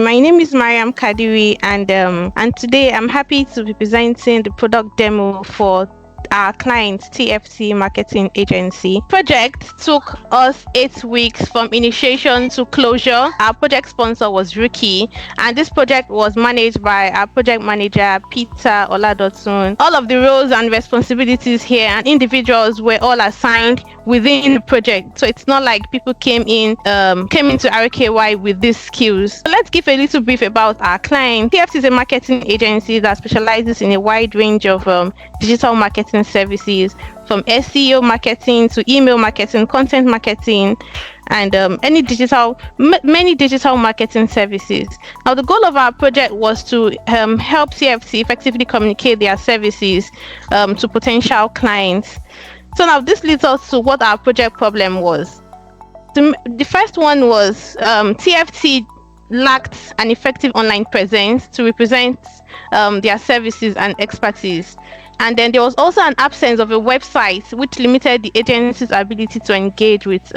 My name is Mariam Kadiri, and today I'm happy to be presenting the product demo for our client TFT Marketing Agency. Project took us 8 weeks from initiation to closure. Our project sponsor was Rookie, and this project was managed by our project manager Peter Oladotun. All of the roles and responsibilities here and individuals were all assigned within the project, so it's not like people came into RKY with these skills. So let's give a little brief about our client. TFT is a marketing agency that specializes in a wide range of digital marketing services, from SEO marketing to email marketing, content marketing, and many digital marketing services. Now, the goal of our project was to help TFT effectively communicate their services to potential clients. So now this leads us to what our project problem was. The first one was TFT lacked an effective online presence to represent their services and expertise. And then there was also an absence of a website, which limited the agency's ability to engage with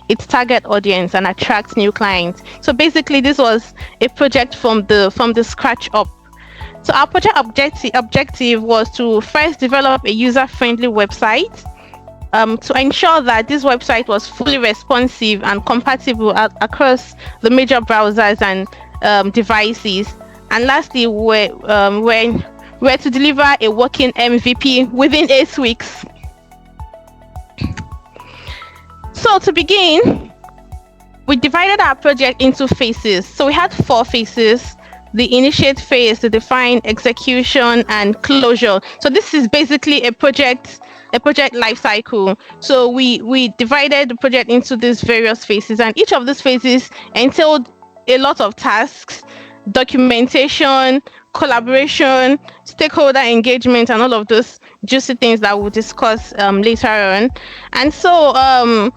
its target audience and attract new clients. So basically, this was a project from the scratch up. So our project objective was to first develop a user-friendly website, to ensure that this website was fully responsive and compatible across the major browsers and devices. And lastly, we're to deliver a working MVP within 8 weeks. So to begin, we divided our project into phases. So we had 4 phases: the initiate phase, the define, execution, and closure. So this is basically a project life cycle. So we divided the project into these various phases, and each of these phases entailed a lot of tasks: documentation, collaboration, stakeholder engagement, and all of those juicy things that we'll discuss later on. And so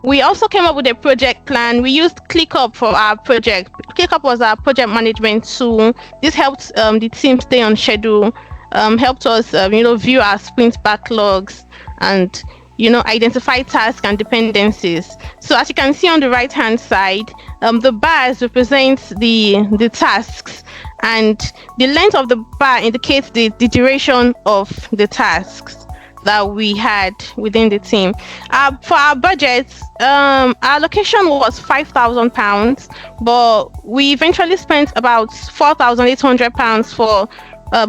we also came up with a project plan. We used ClickUp for our project. ClickUp was our project management tool. This helped the team stay on schedule, helped us view our sprint backlogs, and identify tasks and dependencies. So as you can see on the right hand side, the bars represent the tasks, and the length of the bar indicates the duration of the tasks that we had within the team. For our budget, our allocation was £5,000, but we eventually spent about £4,800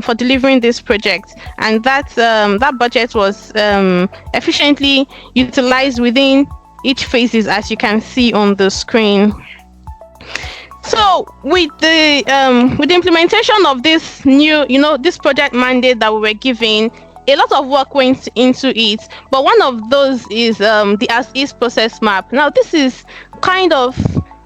for delivering this project, and that budget was efficiently utilized within each phases, as you can see on the screen. So with the implementation of this new this project mandate that we were given, a lot of work went into it, but one of those is the as-is process map. Now, this is kind of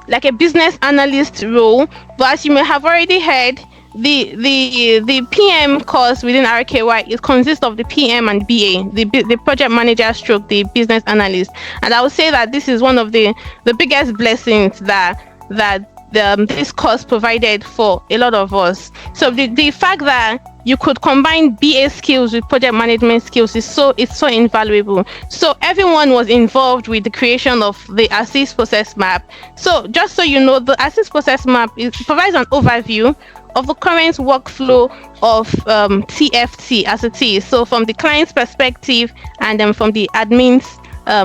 like a business analyst role, but as you may have already heard, the PM course within RKY, it consists of the PM and BA, the project manager stroke the business analyst. And I would say that this is one of the biggest blessings that this course provided for a lot of us. So the fact that you could combine BA skills with project management skills is so invaluable. So everyone was involved with the creation of the as-is process map. So just so you know, the as-is process map provides an overview of the current workflow of TFT as it is. So from the client's perspective and then from the admin's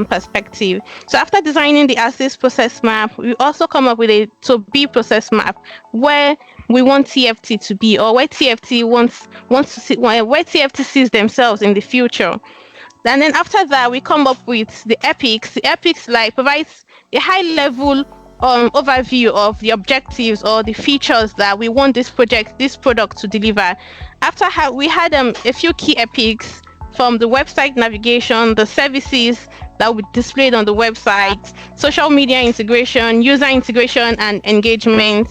perspective. So after designing the as-is process map, we also come up with a to-be process map where we want TFT to be, or where TFT wants to see, where TFT sees themselves in the future. And then after that, we come up with the epics. The epics provides a high-level overview of the objectives or the features that we want this product to deliver. After we had a few key epics, from the website navigation, the services that will be displayed on the website, social media integration, user integration and engagement,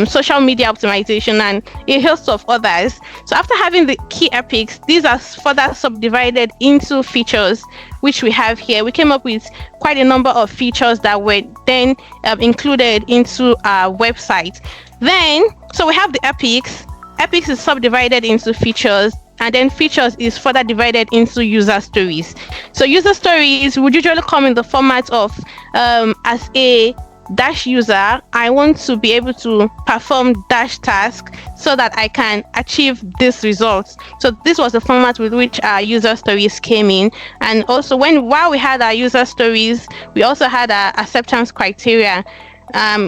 social media optimization, and a host of others. So after having the key epics, these are further subdivided into features, which we have here. We came up with quite a number of features that were then included into our website. Then, so we have the epics. Epics is subdivided into features, and then features is further divided into user stories. So user stories would usually come in the format of as a dash user, I want to be able to perform dash task so that I can achieve this result. So this was the format with which our user stories came in. And also while we had our user stories, we also had our acceptance criteria,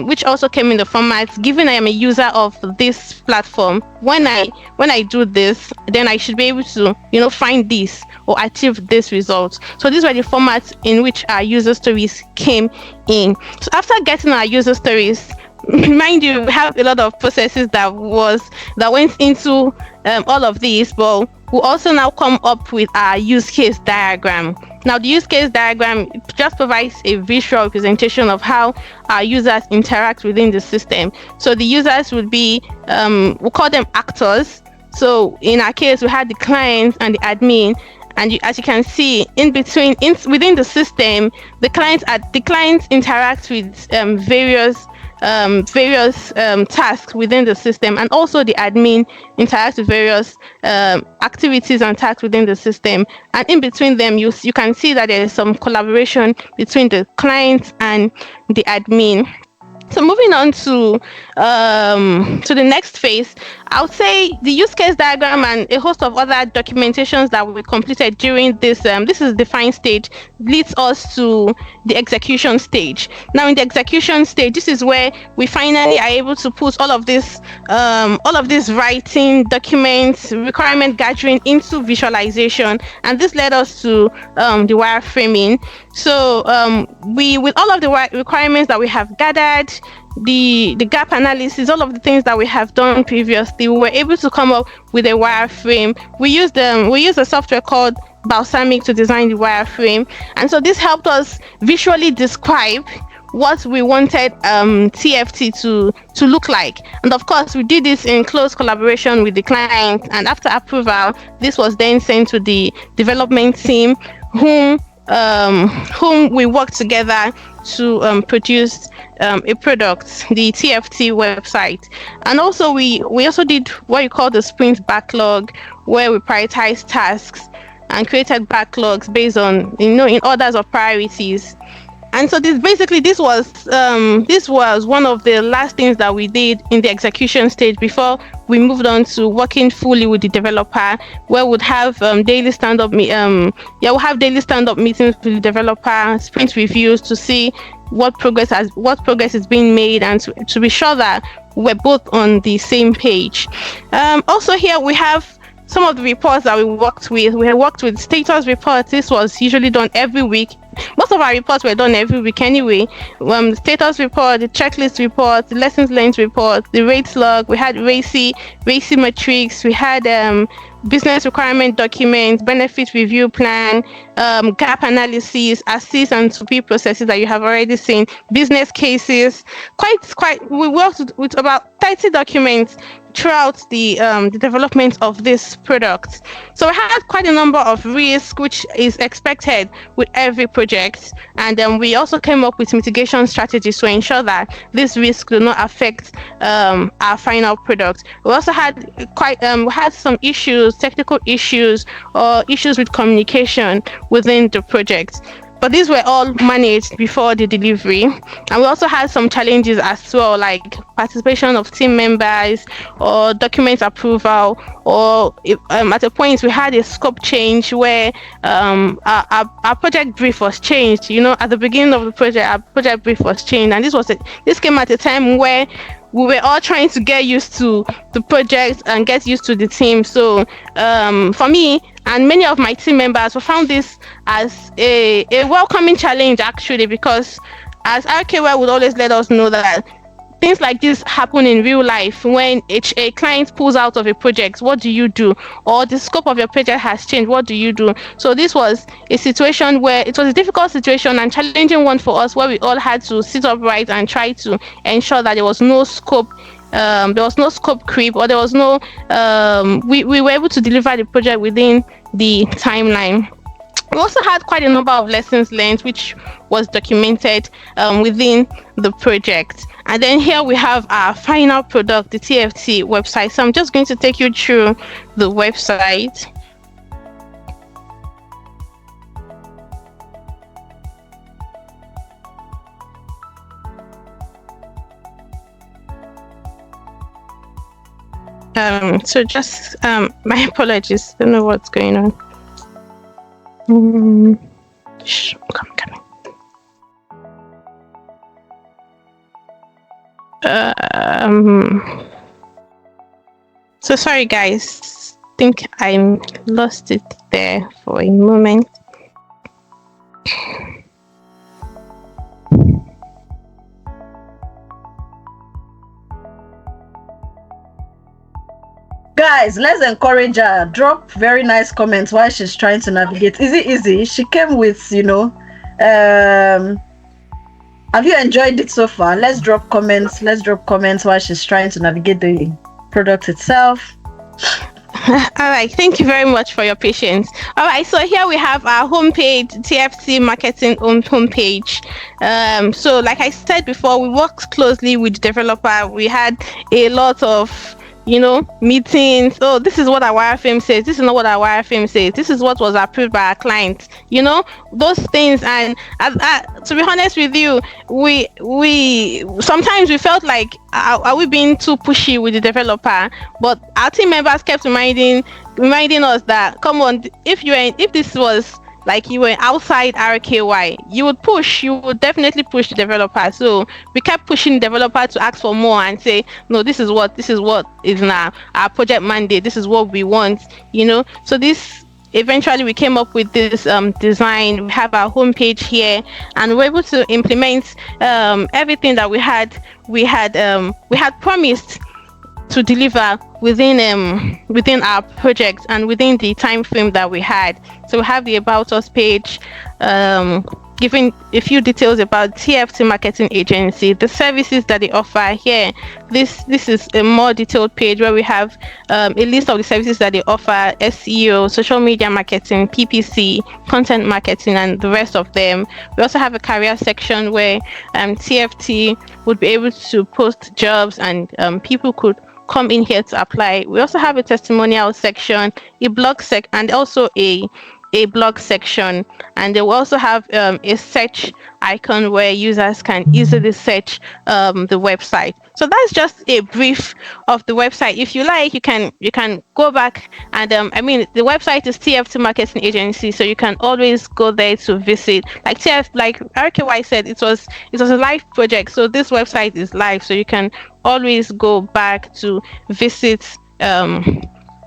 which also came in the format. Given I am a user of this platform, when I do this, then I should be able to find this or achieve this result. So these were the formats in which our user stories came in. So after getting our user stories, mind you, we have a lot of processes that went into all of these, but we'll also now come up with our use case diagram. Now, the use case diagram just provides a visual representation of how our users interact within the system. So the users would be, we'll call them actors. So in our case, we had the client and the admin. And as you can see, within the system, the clients interact with various tasks within the system, and also the admin interacts with various activities and tasks within the system. And in between them, you can see that there is some collaboration between the clients and the admin. So moving on to the next phase, I would say the use case diagram and a host of other documentations that we completed during this is define stage leads us to the execution stage. Now, in the execution stage, this is where we finally are able to put all of this writing, documents, requirement gathering into visualization, and this led us to the wireframing. So with all of the requirements that we have gathered, the gap analysis, all of the things that we have done previously, we were able to come up with a wireframe. We used a software called Balsamic to design the wireframe, and so this helped us visually describe what we wanted TFT to look like. And of course, we did this in close collaboration with the client, and after approval, this was then sent to the development team, whom we worked together to produce a product, the TFT website. And also we also did what you call the sprint backlog, where we prioritized tasks and created backlogs based on in orders of priorities. And so this was one of the last things that we did in the execution stage before we moved on to working fully with the developer, where we'll have daily stand-up meetings with the developer, sprint reviews to see what progress is being made, and to be sure that we're both on the same page. Also here we have some of the reports that we worked with. We have worked with status reports. This was usually done every week. Most of our reports were done every week anyway. The status report, the checklist report, the lessons learned report, the rates log. We had RACI metrics. We had business requirement documents, benefit review plan, gap analysis, assist and to be processes that you have already seen, business cases. We worked with about 30 documents throughout the development of this product. So we had quite a number of risks, which is expected with every project, and we also came up with mitigation strategies to ensure that this risk do not affect our final product. We also had some issues, technical issues, or issues with communication within the project. But these were all managed before the delivery. And we also had some challenges as well, like participation of team members or document approval, or at a point we had a scope change where our project brief was changed. At the beginning of the project, our project brief was changed. And this came at a time where we were all trying to get used to the project and get used to the team. So for me and many of my team members, we found this as a welcoming challenge, actually, because as RKY would always let us know that things like this happen in real life. When a client pulls out of a project, what do you do? Or the scope of your project has changed, what do you do? So this was a situation where it was a difficult situation and challenging one for us, where we all had to sit upright and try to ensure that there was no scope creep, or there was no we were able to deliver the project within the timeline. We also had quite a number of lessons learned, which was documented within the project. And then here we have our final product, the TFT website. So I'm just going to take you through the website. So just my apologies. Don't know what's going on. Come. So sorry, guys. Think I lost it there for a moment. Guys, let's encourage her. Drop very nice comments while she's trying to navigate. Is it easy? She came with, have you enjoyed it so far? Let's drop comments. Let's drop comments while she's trying to navigate the product itself. All right, thank you very much for your patience. All right, so here we have our homepage, TFT marketing homepage. So like I said before, we worked closely with the developer. We had a lot of meetings. Oh, this is what our wireframe says. This is not what our wireframe says. This is what was approved by our client. Those things. And to be honest with you, we sometimes we felt like, are we being too pushy with the developer? But our team members kept reminding us that, come on, if this was like you were outside RKY, you would definitely push the developer. So we kept pushing the developer to ask for more and say, no, this is what is now our project mandate. This is what we want, So this eventually we came up with this design. We have our homepage here, and we're able to implement everything that we had promised to deliver within our project and within the time frame that we had. So we have the About Us page, giving a few details about TFT Marketing Agency, the services that they offer here. This is a more detailed page where we have a list of the services that they offer: SEO, social media marketing, PPC, content marketing, and the rest of them. We also have a career section where TFT would be able to post jobs, and people could come in here to apply. We also have a testimonial section, a blog and also a blog section, and they will also have a search icon where users can easily search the website. So that's just a brief of the website. If you like, you can go back and the website is TFT Marketing Agency, so you can always go there to visit. Like RKY said, it was a live project, so this website is live, so you can always go back to visit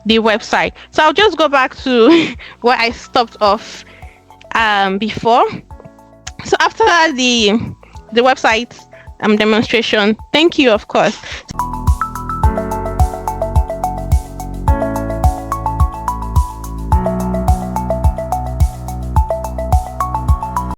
the website. So I'll just go back to where I stopped off before. So after the website demonstration, thank you, of course.